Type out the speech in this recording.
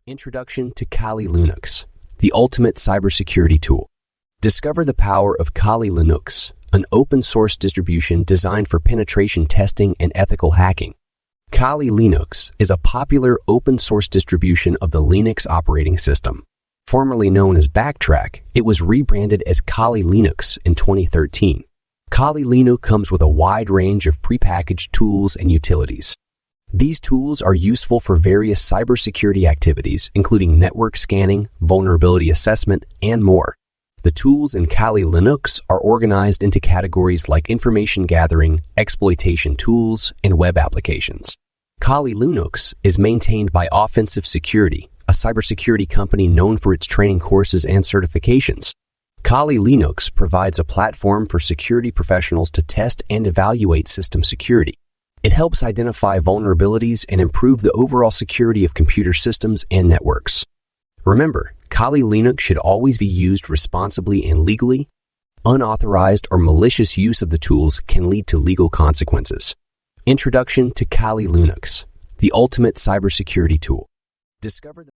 Introduction to Kali Linux, the ultimate cybersecurity tool. Discover the power of Kali Linux, an open-source distribution designed for penetration testing and ethical hacking. Kali Linux is a popular open-source distribution of the Linux operating system. Formerly known as Backtrack, it was rebranded as Kali Linux in 2013. Kali Linux comes with a wide range of prepackaged tools and utilities. These tools are useful for various cybersecurity activities, including network scanning, vulnerability assessment, and more. The tools in Kali Linux are organized into categories like information gathering, exploitation tools, and web applications. Kali Linux is maintained by Offensive Security, a cybersecurity company known for its training courses and certifications. Kali Linux provides a platform for security professionals to test and evaluate system security. It helps identify vulnerabilities and improve the overall security of computer systems and networks. Remember, Kali Linux should always be used responsibly and legally. Unauthorized or malicious use of the tools can lead to legal consequences. Introduction to Kali Linux, the ultimate cybersecurity tool. Discover the